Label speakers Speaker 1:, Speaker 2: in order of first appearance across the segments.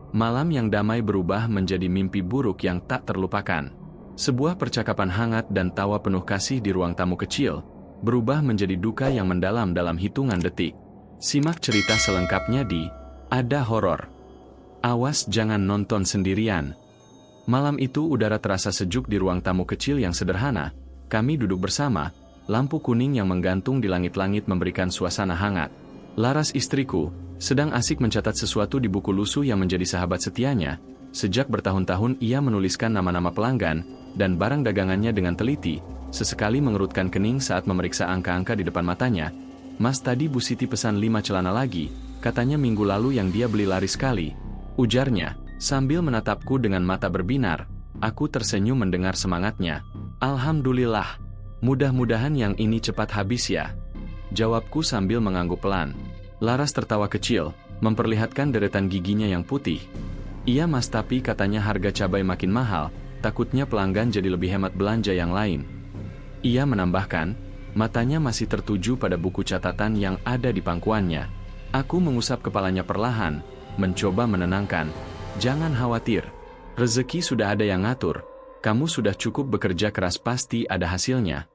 Speaker 1: Malam yang damai berubah menjadi mimpi buruk yang tak terlupakan. Sebuah percakapan hangat dan tawa penuh kasih di ruang tamu kecil, berubah menjadi duka yang mendalam dalam hitungan detik. Simak cerita selengkapnya di Ada Horor. Awas jangan nonton sendirian. Malam itu udara terasa sejuk di ruang tamu kecil yang sederhana. Kami duduk bersama, lampu kuning yang menggantung di langit-langit memberikan suasana hangat. Laras istriku sedang asik mencatat sesuatu di buku lusuh yang menjadi sahabat setianya. Sejak bertahun-tahun ia menuliskan nama-nama pelanggan dan barang dagangannya dengan teliti, sesekali mengerutkan kening saat memeriksa angka-angka di depan matanya. Mas, tadi Bu Siti pesan 5 celana lagi, katanya minggu lalu yang dia beli laris sekali, ujarnya, sambil menatapku dengan mata berbinar. Aku tersenyum mendengar semangatnya. Alhamdulillah, mudah-mudahan yang ini cepat habis ya, jawabku sambil mengangguk pelan. Laras tertawa kecil, memperlihatkan deretan giginya yang putih. Iya Mas, tapi katanya harga cabai makin mahal, takutnya pelanggan jadi lebih hemat belanja yang lain. Ia menambahkan, matanya masih tertuju pada buku catatan yang ada di pangkuannya. Aku mengusap kepalanya perlahan, mencoba menenangkan. Jangan khawatir, rezeki sudah ada yang ngatur, kamu sudah cukup bekerja keras pasti ada hasilnya.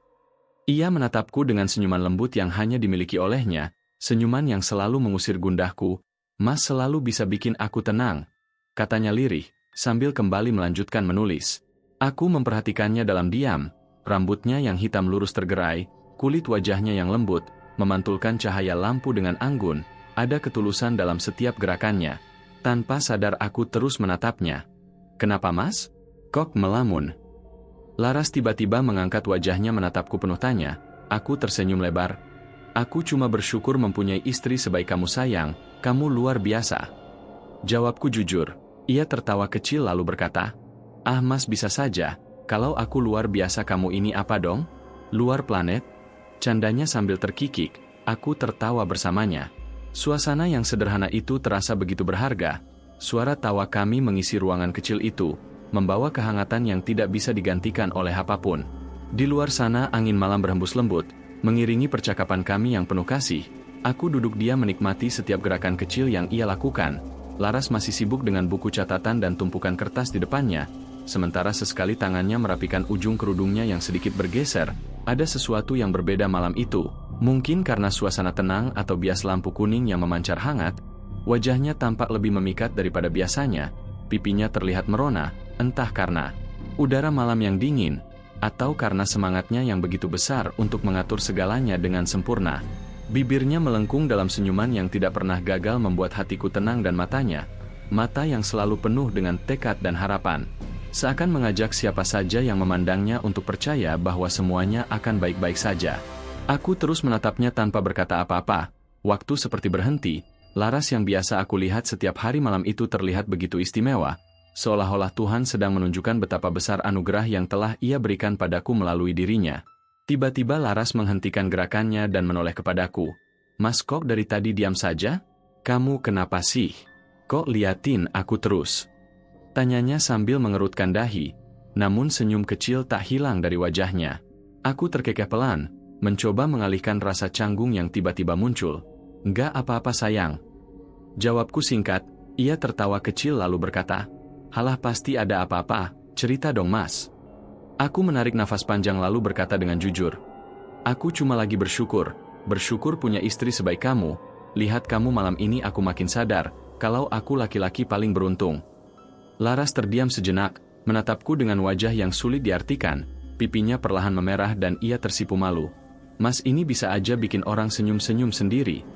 Speaker 1: Ia menatapku dengan senyuman lembut yang hanya dimiliki olehnya, senyuman yang selalu mengusir gundahku. Mas selalu bisa bikin aku tenang, katanya lirih, sambil kembali melanjutkan menulis. Aku memperhatikannya dalam diam, rambutnya yang hitam lurus tergerai, kulit wajahnya yang lembut, memantulkan cahaya lampu dengan anggun, ada ketulusan dalam setiap gerakannya. Tanpa sadar aku terus menatapnya. Kenapa Mas? Kok melamun? Laras tiba-tiba mengangkat wajahnya menatapku penuh tanya. Aku tersenyum lebar. Aku cuma bersyukur mempunyai istri sebaik kamu sayang, kamu luar biasa. Jawabku jujur. Ia tertawa kecil lalu berkata, ah Mas, bisa saja, kalau aku luar biasa kamu ini apa dong? Luar planet? Candanya sambil terkikik, aku tertawa bersamanya. Suasana yang sederhana itu terasa begitu berharga. Suara tawa kami mengisi ruangan kecil itu, membawa kehangatan yang tidak bisa digantikan oleh apapun. Di luar sana angin malam berhembus lembut, mengiringi percakapan kami yang penuh kasih. Aku duduk diam menikmati setiap gerakan kecil yang ia lakukan. Laras masih sibuk dengan buku catatan dan tumpukan kertas di depannya, sementara sesekali tangannya merapikan ujung kerudungnya yang sedikit bergeser. Ada sesuatu yang berbeda malam itu, mungkin karena suasana tenang atau bias lampu kuning yang memancar hangat. Wajahnya tampak lebih memikat daripada biasanya, pipinya terlihat merona, entah karena udara malam yang dingin, atau karena semangatnya yang begitu besar untuk mengatur segalanya dengan sempurna. Bibirnya melengkung dalam senyuman yang tidak pernah gagal membuat hatiku tenang dan matanya, mata yang selalu penuh dengan tekad dan harapan, seakan mengajak siapa saja yang memandangnya untuk percaya bahwa semuanya akan baik-baik saja. Aku terus menatapnya tanpa berkata apa-apa. Waktu seperti berhenti. Laras yang biasa aku lihat setiap hari malam itu terlihat begitu istimewa, seolah-olah Tuhan sedang menunjukkan betapa besar anugerah yang telah Ia berikan padaku melalui dirinya. Tiba-tiba Laras menghentikan gerakannya dan menoleh kepadaku. Mas, kok dari tadi diam saja? Kamu kenapa sih? Kok liatin aku terus? Tanyanya sambil mengerutkan dahi, namun senyum kecil tak hilang dari wajahnya. Aku terkekeh pelan, mencoba mengalihkan rasa canggung yang tiba-tiba muncul. Enggak apa-apa sayang. Jawabku singkat. Ia tertawa kecil lalu berkata, halah pasti ada apa-apa, cerita dong Mas. Aku menarik nafas panjang lalu berkata dengan jujur. Aku cuma lagi bersyukur punya istri sebaik kamu. Lihat kamu malam ini aku makin sadar, kalau aku laki-laki paling beruntung. Laras terdiam sejenak, menatapku dengan wajah yang sulit diartikan, pipinya perlahan memerah dan ia tersipu malu. Mas, ini bisa aja bikin orang senyum-senyum sendiri,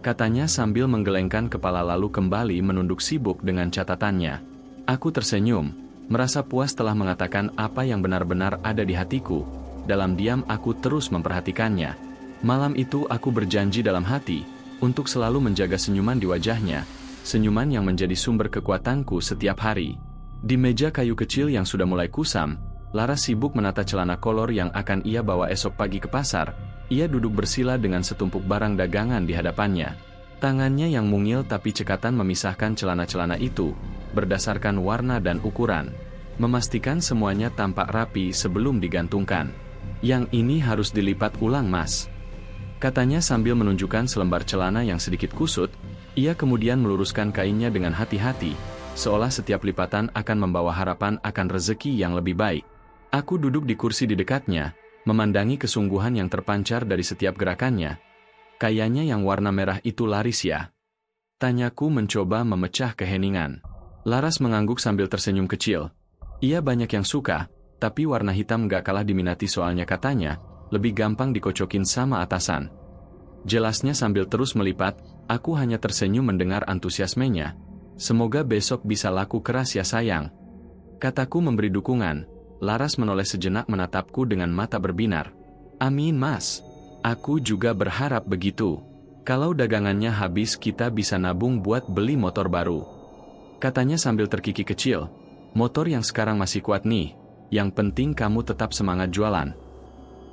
Speaker 1: katanya sambil menggelengkan kepala lalu kembali menunduk sibuk dengan catatannya. Aku tersenyum, merasa puas telah mengatakan apa yang benar-benar ada di hatiku. Dalam diam aku terus memperhatikannya. Malam itu aku berjanji dalam hati, untuk selalu menjaga senyuman di wajahnya, senyuman yang menjadi sumber kekuatanku setiap hari. Di meja kayu kecil yang sudah mulai kusam, Laras sibuk menata celana kolor yang akan ia bawa esok pagi ke pasar. Ia duduk bersila dengan setumpuk barang dagangan di hadapannya. Tangannya yang mungil tapi cekatan memisahkan celana-celana itu, berdasarkan warna dan ukuran, memastikan semuanya tampak rapi sebelum digantungkan. Yang ini harus dilipat ulang Mas, katanya sambil menunjukkan selembar celana yang sedikit kusut. Ia kemudian meluruskan kainnya dengan hati-hati, seolah setiap lipatan akan membawa harapan akan rezeki yang lebih baik. Aku duduk di kursi di dekatnya, memandangi kesungguhan yang terpancar dari setiap gerakannya. Kayaknya yang warna merah itu laris ya? Tanyaku mencoba memecah keheningan. Laras mengangguk sambil tersenyum kecil. Ia banyak yang suka, tapi warna hitam gak kalah diminati soalnya katanya, lebih gampang dikocokin sama atasan. Jelasnya sambil terus melipat, aku hanya tersenyum mendengar antusiasmenya. Semoga besok bisa laku keras ya sayang. Kataku memberi dukungan. Laras menoleh sejenak menatapku dengan mata berbinar. Amin mas. Aku juga berharap begitu. Kalau dagangannya habis kita bisa nabung buat beli motor baru. Katanya sambil terkikik kecil. Motor yang sekarang masih kuat nih. Yang penting kamu tetap semangat jualan.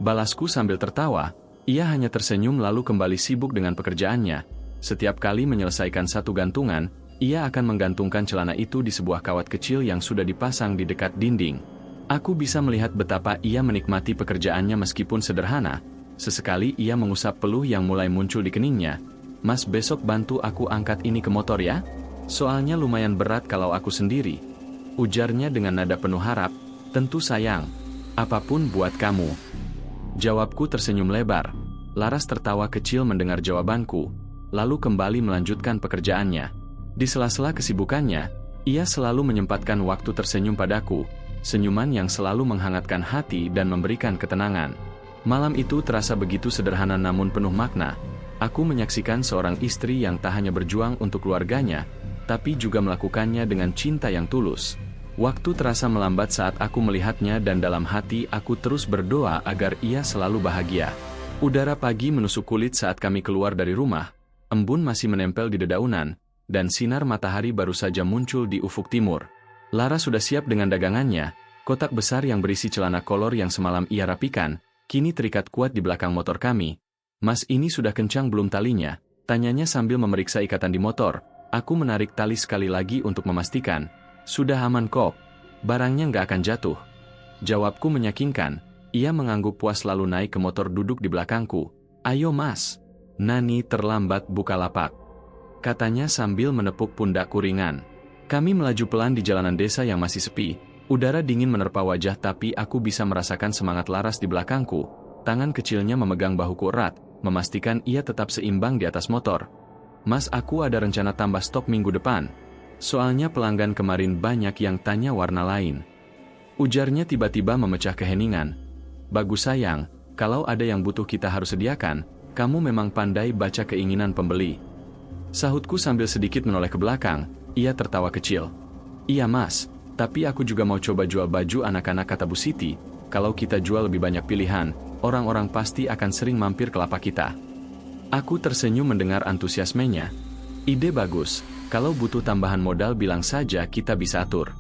Speaker 1: Balasku sambil tertawa. Ia hanya tersenyum lalu kembali sibuk dengan pekerjaannya. Setiap kali menyelesaikan satu gantungan, ia akan menggantungkan celana itu di sebuah kawat kecil yang sudah dipasang di dekat dinding. Aku bisa melihat betapa ia menikmati pekerjaannya meskipun sederhana. Sesekali ia mengusap peluh yang mulai muncul di keningnya. Mas besok bantu aku angkat ini ke motor ya? Soalnya lumayan berat kalau aku sendiri. Ujarnya dengan nada penuh harap. Tentu sayang. Apapun buat kamu. Jawabku tersenyum lebar. Laras tertawa kecil mendengar jawabanku. Lalu kembali melanjutkan pekerjaannya. Di sela-sela kesibukannya, ia selalu menyempatkan waktu tersenyum padaku. Senyuman yang selalu menghangatkan hati dan memberikan ketenangan. Malam itu terasa begitu sederhana namun penuh makna. Aku menyaksikan seorang istri yang tak hanya berjuang untuk keluarganya, tapi juga melakukannya dengan cinta yang tulus. Waktu terasa melambat saat aku melihatnya dan dalam hati aku terus berdoa agar ia selalu bahagia. Udara pagi menusuk kulit saat kami keluar dari rumah. Embun masih menempel di dedaunan, dan sinar matahari baru saja muncul di ufuk timur. Lara sudah siap dengan dagangannya. Kotak besar yang berisi celana kolor yang semalam ia rapikan, kini terikat kuat di belakang motor kami. Mas ini sudah kencang belum talinya? Tanyanya sambil memeriksa ikatan di motor. Aku menarik tali sekali lagi untuk memastikan. Sudah aman kok. Barangnya nggak akan jatuh. Jawabku meyakinkan. Ia mengangguk puas lalu naik ke motor duduk di belakangku. Ayo mas. Nani terlambat buka lapak. Katanya sambil menepuk pundakku ringan. Kami melaju pelan di jalanan desa yang masih sepi. Udara dingin menerpa wajah tapi aku bisa merasakan semangat Laras di belakangku. Tangan kecilnya memegang bahuku erat, memastikan ia tetap seimbang di atas motor. Mas aku ada rencana tambah stok minggu depan. Soalnya pelanggan kemarin banyak yang tanya warna lain. Ujarnya tiba-tiba memecah keheningan. Bagus sayang, kalau ada yang butuh kita harus sediakan, kamu memang pandai baca keinginan pembeli. Sahutku sambil sedikit menoleh ke belakang, ia tertawa kecil. Iya mas. Tapi aku juga mau coba jual baju anak-anak kata Bu Siti. Kalau kita jual lebih banyak pilihan, orang-orang pasti akan sering mampir ke lapak kita. Aku tersenyum mendengar antusiasmenya. Ide bagus, kalau butuh tambahan modal bilang saja kita bisa atur.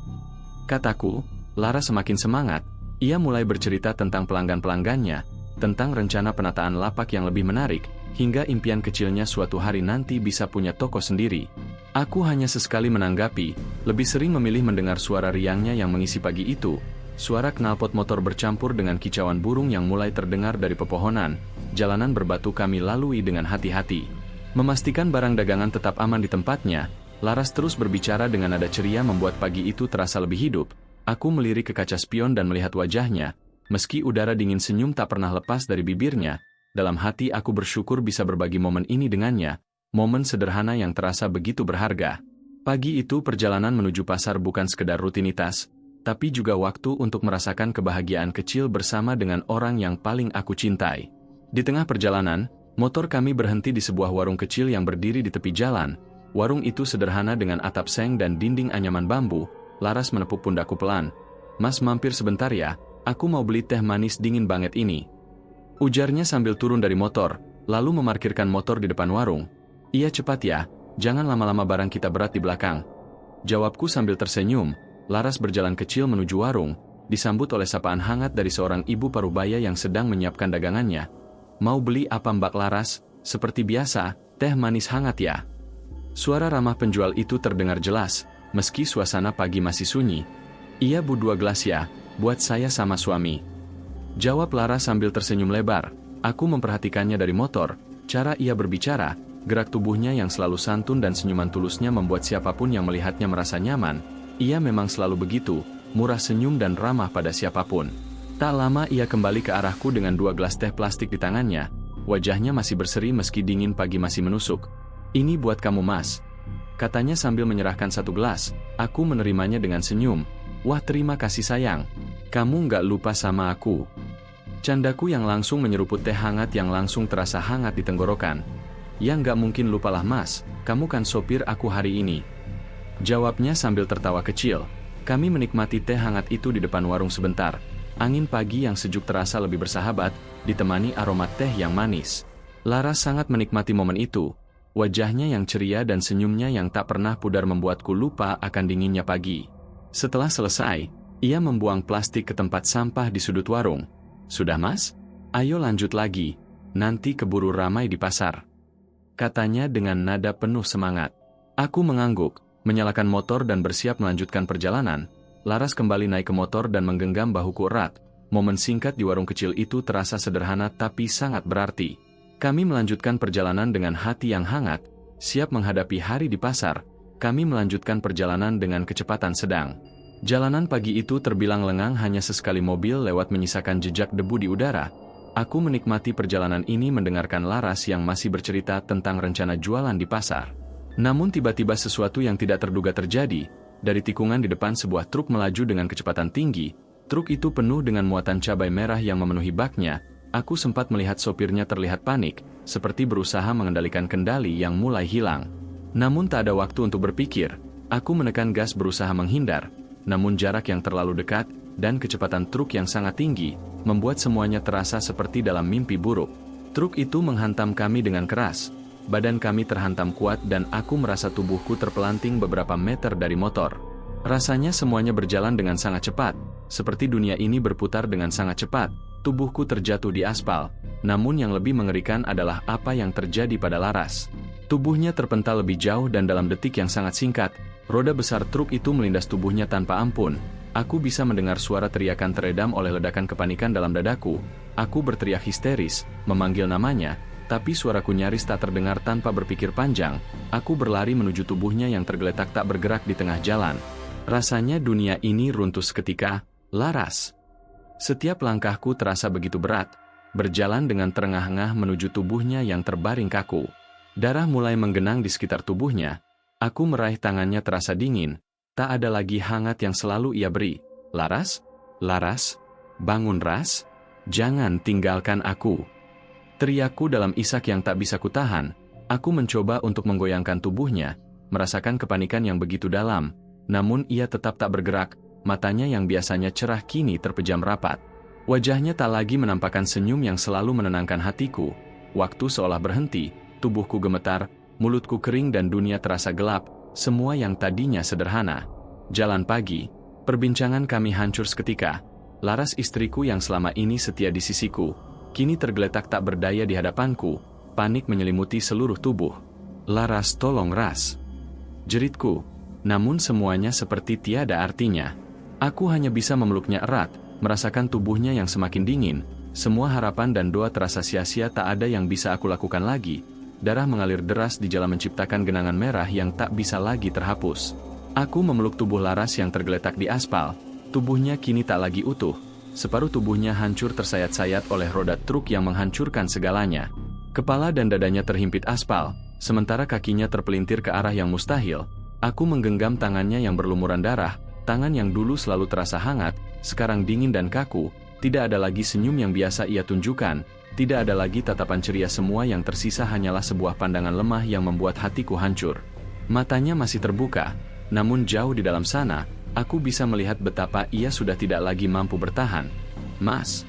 Speaker 1: Kataku, Lara semakin semangat. Ia mulai bercerita tentang pelanggan-pelanggannya, tentang rencana penataan lapak yang lebih menarik, hingga impian kecilnya suatu hari nanti bisa punya toko sendiri. Aku hanya sesekali menanggapi, lebih sering memilih mendengar suara riangnya yang mengisi pagi itu. Suara knalpot motor bercampur dengan kicauan burung yang mulai terdengar dari pepohonan. Jalanan berbatu kami lalui dengan hati-hati. Memastikan barang dagangan tetap aman di tempatnya, Laras terus berbicara dengan nada ceria membuat pagi itu terasa lebih hidup. Aku melirik ke kaca spion dan melihat wajahnya. Meski udara dingin senyum tak pernah lepas dari bibirnya, dalam hati aku bersyukur bisa berbagi momen ini dengannya. Momen sederhana yang terasa begitu berharga. Pagi itu perjalanan menuju pasar bukan sekedar rutinitas, tapi juga waktu untuk merasakan kebahagiaan kecil bersama dengan orang yang paling aku cintai. Di tengah perjalanan, motor kami berhenti di sebuah warung kecil yang berdiri di tepi jalan. Warung itu sederhana dengan atap seng dan dinding anyaman bambu. Laras menepuk pundakku pelan. Mas mampir sebentar ya, aku mau beli teh manis dingin banget ini. Ujarnya sambil turun dari motor, lalu memarkirkan motor di depan warung. Iya cepat ya, jangan lama-lama barang kita berat di belakang. Jawabku sambil tersenyum. Laras berjalan kecil menuju warung, disambut oleh sapaan hangat dari seorang ibu parubaya yang sedang menyiapkan dagangannya. Mau beli apa Mbak Laras? Seperti biasa, teh manis hangat ya. Suara ramah penjual itu terdengar jelas, meski suasana pagi masih sunyi. Iya Bu 2 gelas ya, buat saya sama suami. Jawab Laras sambil tersenyum lebar. Aku memperhatikannya dari motor, cara ia berbicara, Gerak tubuhnya yang selalu santun dan senyuman tulusnya membuat siapapun yang melihatnya merasa nyaman. Ia memang selalu begitu, murah senyum dan ramah pada siapapun. Tak lama ia kembali ke arahku dengan 2 gelas teh plastik di tangannya. Wajahnya masih berseri meski dingin pagi masih menusuk. "Ini buat kamu, Mas," katanya sambil menyerahkan 1 gelas. Aku menerimanya dengan senyum. "Wah, terima kasih sayang. Kamu nggak lupa sama aku." Candaku yang langsung menyeruput teh hangat yang langsung terasa hangat di tenggorokan. "Ya nggak mungkin lupalah Mas, kamu kan sopir aku hari ini," jawabnya sambil tertawa kecil. Kami menikmati teh hangat itu di depan warung sebentar. Angin pagi yang sejuk terasa lebih bersahabat, ditemani aroma teh yang manis. Laras sangat menikmati momen itu. Wajahnya yang ceria dan senyumnya yang tak pernah pudar membuatku lupa akan dinginnya pagi. Setelah selesai, ia membuang plastik ke tempat sampah di sudut warung. "Sudah Mas? Ayo lanjut lagi, nanti keburu ramai di pasar," katanya dengan nada penuh semangat. Aku mengangguk, menyalakan motor dan bersiap melanjutkan perjalanan. Laras kembali naik ke motor dan menggenggam bahuku erat. Momen singkat di warung kecil itu terasa sederhana tapi sangat berarti. Kami melanjutkan perjalanan dengan hati yang hangat, siap menghadapi hari di pasar. Kami melanjutkan perjalanan dengan kecepatan sedang. Jalanan pagi itu terbilang lengang, hanya sesekali mobil lewat menyisakan jejak debu di udara. Aku menikmati perjalanan ini mendengarkan Laras yang masih bercerita tentang rencana jualan di pasar. Namun tiba-tiba sesuatu yang tidak terduga terjadi. Dari tikungan di depan sebuah truk melaju dengan kecepatan tinggi. Truk itu penuh dengan muatan cabai merah yang memenuhi baknya. Aku sempat melihat sopirnya terlihat panik, seperti berusaha mengendalikan kendali yang mulai hilang. Namun tak ada waktu untuk berpikir. Aku menekan gas berusaha menghindar. Namun jarak yang terlalu dekat dan kecepatan truk yang sangat tinggi membuat semuanya terasa seperti dalam mimpi buruk. Truk itu menghantam kami dengan keras. Badan kami terhantam kuat dan aku merasa tubuhku terpelanting beberapa meter dari motor. Rasanya semuanya berjalan dengan sangat cepat, seperti dunia ini berputar dengan sangat cepat. Tubuhku terjatuh di aspal. Namun yang lebih mengerikan adalah apa yang terjadi pada Laras. Tubuhnya terpental lebih jauh dan dalam detik yang sangat singkat, roda besar truk itu melindas tubuhnya tanpa ampun. Aku bisa mendengar suara teriakan teredam oleh ledakan kepanikan dalam dadaku. Aku berteriak histeris, memanggil namanya, tapi suaraku nyaris tak terdengar. Tanpa berpikir panjang, aku berlari menuju tubuhnya yang tergeletak tak bergerak di tengah jalan. Rasanya dunia ini runtuh seketika. Laras. Setiap langkahku terasa begitu berat, berjalan dengan terengah-engah menuju tubuhnya yang terbaring kaku. Darah mulai menggenang di sekitar tubuhnya. Aku meraih tangannya terasa dingin. Tak ada lagi hangat yang selalu ia beri. "Laras? Laras? Bangun Ras? Jangan tinggalkan aku!" Teriakku dalam isak yang tak bisa kutahan. Aku mencoba untuk menggoyangkan tubuhnya, merasakan kepanikan yang begitu dalam. Namun ia tetap tak bergerak, matanya yang biasanya cerah kini terpejam rapat. Wajahnya tak lagi menampakkan senyum yang selalu menenangkan hatiku. Waktu seolah berhenti, tubuhku gemetar, mulutku kering dan dunia terasa gelap. Semua yang tadinya sederhana. Jalan pagi, perbincangan kami hancur seketika. Laras, istriku yang selama ini setia di sisiku, kini tergeletak tak berdaya di hadapanku. Panik menyelimuti seluruh tubuh. "Laras, tolong Ras!" jeritku. Namun semuanya seperti tiada artinya. Aku hanya bisa memeluknya erat, merasakan tubuhnya yang semakin dingin. Semua harapan dan doa terasa sia-sia, tak ada yang bisa aku lakukan lagi. Darah mengalir deras di jalan menciptakan genangan merah yang tak bisa lagi terhapus. Aku memeluk tubuh Laras yang tergeletak di aspal. Tubuhnya kini tak lagi utuh. Separuh tubuhnya hancur tersayat-sayat oleh roda truk yang menghancurkan segalanya. Kepala dan dadanya terhimpit aspal, sementara kakinya terpelintir ke arah yang mustahil. Aku menggenggam tangannya yang berlumuran darah. Tangan yang dulu selalu terasa hangat, sekarang dingin dan kaku. Tidak ada lagi senyum yang biasa ia tunjukkan. Tidak ada lagi tatapan ceria. Semua yang tersisa hanyalah sebuah pandangan lemah yang membuat hatiku hancur. Matanya masih terbuka, namun jauh di dalam sana, aku bisa melihat betapa ia sudah tidak lagi mampu bertahan. "Mas."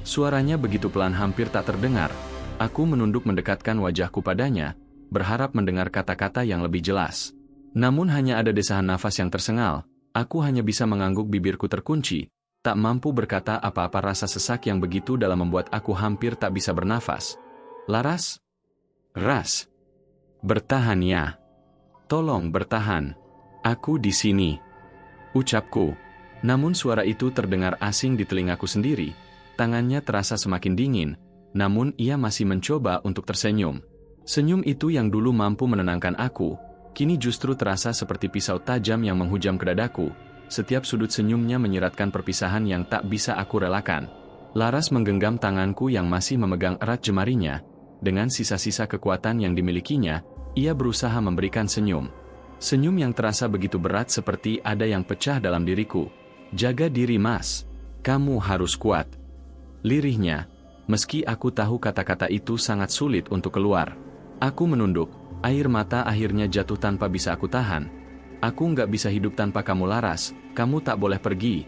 Speaker 1: Suaranya begitu pelan hampir tak terdengar. Aku menunduk mendekatkan wajahku padanya, berharap mendengar kata-kata yang lebih jelas. Namun hanya ada desahan nafas yang tersengal. Aku hanya bisa mengangguk, bibirku terkunci. Tak mampu berkata apa-apa, rasa sesak yang begitu dalam membuat aku hampir tak bisa bernafas. "Laras? Ras? Bertahan ya. Tolong bertahan. Aku di sini," ucapku. Namun suara itu terdengar asing di telingaku sendiri. Tangannya terasa semakin dingin, namun ia masih mencoba untuk tersenyum. Senyum itu yang dulu mampu menenangkan aku, kini justru terasa seperti pisau tajam yang menghujam ke dadaku. Setiap sudut senyumnya menyiratkan perpisahan yang tak bisa aku relakan. Laras menggenggam tanganku yang masih memegang erat jemarinya. Dengan sisa-sisa kekuatan yang dimilikinya, ia berusaha memberikan senyum. Senyum yang terasa begitu berat seperti ada yang pecah dalam diriku. Jaga diri Mas. Kamu harus kuat. Lirihnya, meski aku tahu kata-kata itu sangat sulit untuk keluar. Aku menunduk, air mata akhirnya jatuh tanpa bisa aku tahan. Aku nggak bisa hidup tanpa kamu Laras, kamu tak boleh pergi.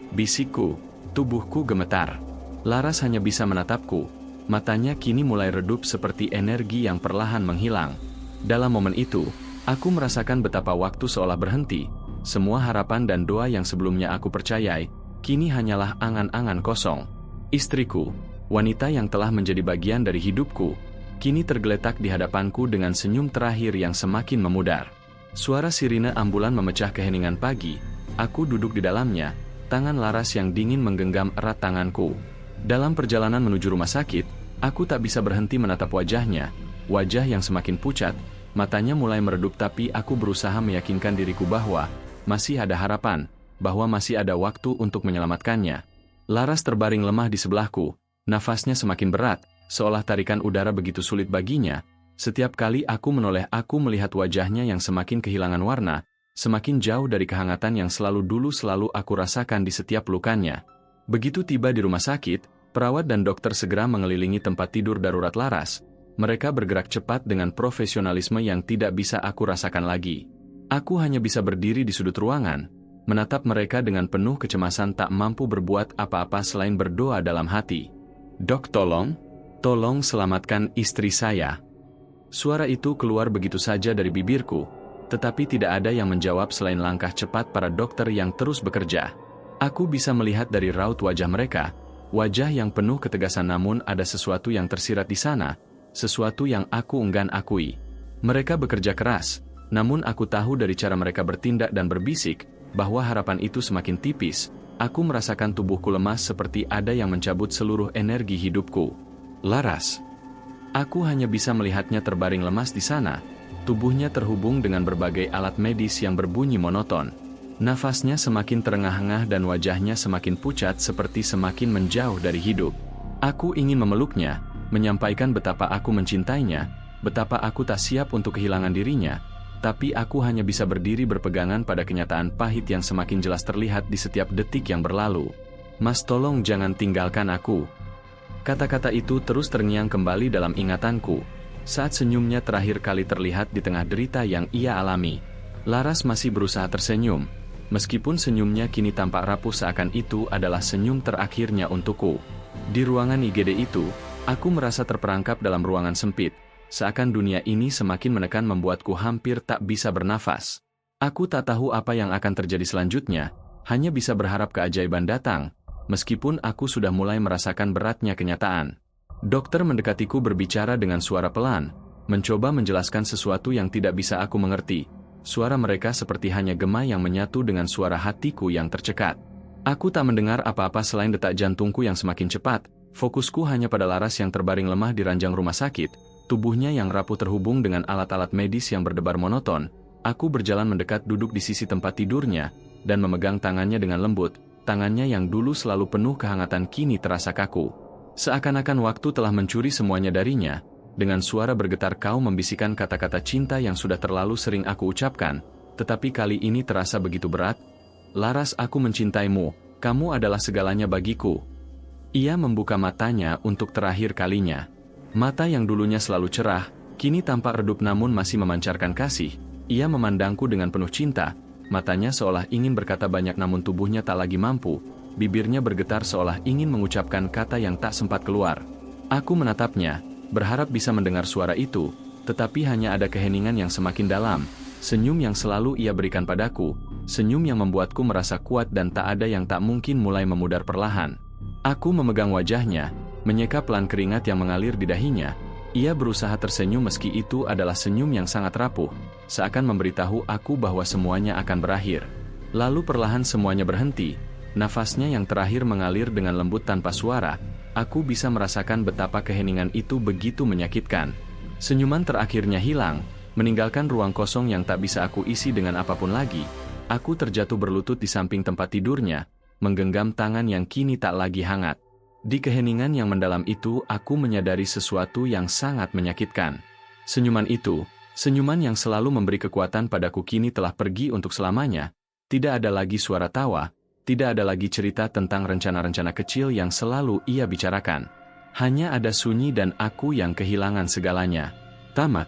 Speaker 1: Bisikku, tubuhku gemetar. Laras hanya bisa menatapku, matanya kini mulai redup seperti energi yang perlahan menghilang. Dalam momen itu, aku merasakan betapa waktu seolah berhenti. Semua harapan dan doa yang sebelumnya aku percayai, kini hanyalah angan-angan kosong. Istriku, wanita yang telah menjadi bagian dari hidupku, kini tergeletak di hadapanku dengan senyum terakhir yang semakin memudar. Suara sirine ambulan memecah keheningan pagi. Aku duduk di dalamnya, tangan Laras yang dingin menggenggam erat tanganku. Dalam perjalanan menuju rumah sakit, aku tak bisa berhenti menatap wajahnya. Wajah yang semakin pucat, matanya mulai meredup tapi aku berusaha meyakinkan diriku bahwa masih ada harapan, bahwa masih ada waktu untuk menyelamatkannya. Laras terbaring lemah di sebelahku, nafasnya semakin berat, seolah tarikan udara begitu sulit baginya. Setiap kali aku menoleh aku melihat wajahnya yang semakin kehilangan warna, semakin jauh dari kehangatan yang selalu aku rasakan di setiap pelukannya. Begitu tiba di rumah sakit, perawat dan dokter segera mengelilingi tempat tidur darurat Laras. Mereka bergerak cepat dengan profesionalisme yang tidak bisa aku rasakan lagi. Aku hanya bisa berdiri di sudut ruangan, menatap mereka dengan penuh kecemasan tak mampu berbuat apa-apa selain berdoa dalam hati. Dok, tolong selamatkan istri saya. Suara itu keluar begitu saja dari bibirku, tetapi tidak ada yang menjawab selain langkah cepat para dokter yang terus bekerja. Aku bisa melihat dari raut wajah mereka, wajah yang penuh ketegasan namun ada sesuatu yang tersirat di sana, sesuatu yang aku enggan akui. Mereka bekerja keras, namun aku tahu dari cara mereka bertindak dan berbisik, bahwa harapan itu semakin tipis. Aku merasakan tubuhku lemas seperti ada yang mencabut seluruh energi hidupku. Laras. Aku hanya bisa melihatnya terbaring lemas di sana, tubuhnya terhubung dengan berbagai alat medis yang berbunyi monoton. Nafasnya semakin terengah-engah dan wajahnya semakin pucat seperti semakin menjauh dari hidup. Aku ingin memeluknya, menyampaikan betapa aku mencintainya, betapa aku tak siap untuk kehilangan dirinya, tapi aku hanya bisa berdiri berpegangan pada kenyataan pahit yang semakin jelas terlihat di setiap detik yang berlalu. Mas, tolong jangan tinggalkan aku. Kata-kata itu terus terngiang kembali dalam ingatanku, saat senyumnya terakhir kali terlihat di tengah derita yang ia alami. Laras masih berusaha tersenyum, meskipun senyumnya kini tampak rapuh seakan itu adalah senyum terakhirnya untukku. Di ruangan IGD itu, aku merasa terperangkap dalam ruangan sempit, seakan dunia ini semakin menekan membuatku hampir tak bisa bernafas. Aku tak tahu apa yang akan terjadi selanjutnya, hanya bisa berharap keajaiban datang, meskipun aku sudah mulai merasakan beratnya kenyataan. Dokter mendekatiku berbicara dengan suara pelan, mencoba menjelaskan sesuatu yang tidak bisa aku mengerti. Suara mereka seperti hanya gema yang menyatu dengan suara hatiku yang tercekat. Aku tak mendengar apa-apa selain detak jantungku yang semakin cepat. Fokusku hanya pada Laras yang terbaring lemah di ranjang rumah sakit, tubuhnya yang rapuh terhubung dengan alat-alat medis yang berdebar monoton. Aku berjalan mendekat duduk di sisi tempat tidurnya, dan memegang tangannya dengan lembut. Tangannya yang dulu selalu penuh kehangatan kini terasa kaku. Seakan-akan waktu telah mencuri semuanya darinya. Dengan suara bergetar kau membisikkan kata-kata cinta yang sudah terlalu sering aku ucapkan, tetapi kali ini terasa begitu berat. Laras, aku mencintaimu, kamu adalah segalanya bagiku. Ia membuka matanya untuk terakhir kalinya. Mata yang dulunya selalu cerah, kini tampak redup namun masih memancarkan kasih. Ia memandangku dengan penuh cinta. Matanya seolah ingin berkata banyak namun tubuhnya tak lagi mampu, bibirnya bergetar seolah ingin mengucapkan kata yang tak sempat keluar. Aku menatapnya, berharap bisa mendengar suara itu, tetapi hanya ada keheningan yang semakin dalam, senyum yang selalu ia berikan padaku, senyum yang membuatku merasa kuat dan tak ada yang tak mungkin mulai memudar perlahan. Aku memegang wajahnya, menyeka pelan keringat yang mengalir di dahinya. Ia berusaha tersenyum meski itu adalah senyum yang sangat rapuh, seakan memberitahu aku bahwa semuanya akan berakhir. Lalu perlahan semuanya berhenti, nafasnya yang terakhir mengalir dengan lembut tanpa suara. Aku bisa merasakan betapa keheningan itu begitu menyakitkan. Senyuman terakhirnya hilang, meninggalkan ruang kosong yang tak bisa aku isi dengan apapun lagi. Aku terjatuh berlutut di samping tempat tidurnya, menggenggam tangan yang kini tak lagi hangat. Di keheningan yang mendalam itu, aku menyadari sesuatu yang sangat menyakitkan. Senyuman itu, senyuman yang selalu memberi kekuatan padaku kini telah pergi untuk selamanya. Tidak ada lagi suara tawa, tidak ada lagi cerita tentang rencana-rencana kecil yang selalu ia bicarakan. Hanya ada sunyi dan aku yang kehilangan segalanya. Tamat.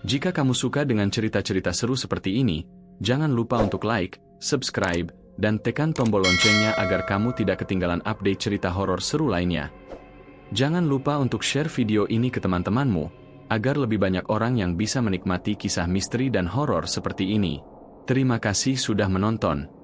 Speaker 1: Jika kamu suka dengan cerita-cerita seru seperti ini, jangan lupa untuk like, subscribe, dan tekan tombol loncengnya agar kamu tidak ketinggalan update cerita horor seru lainnya. Jangan lupa untuk share video ini ke teman-temanmu, agar lebih banyak orang yang bisa menikmati kisah misteri dan horor seperti ini. Terima kasih sudah menonton.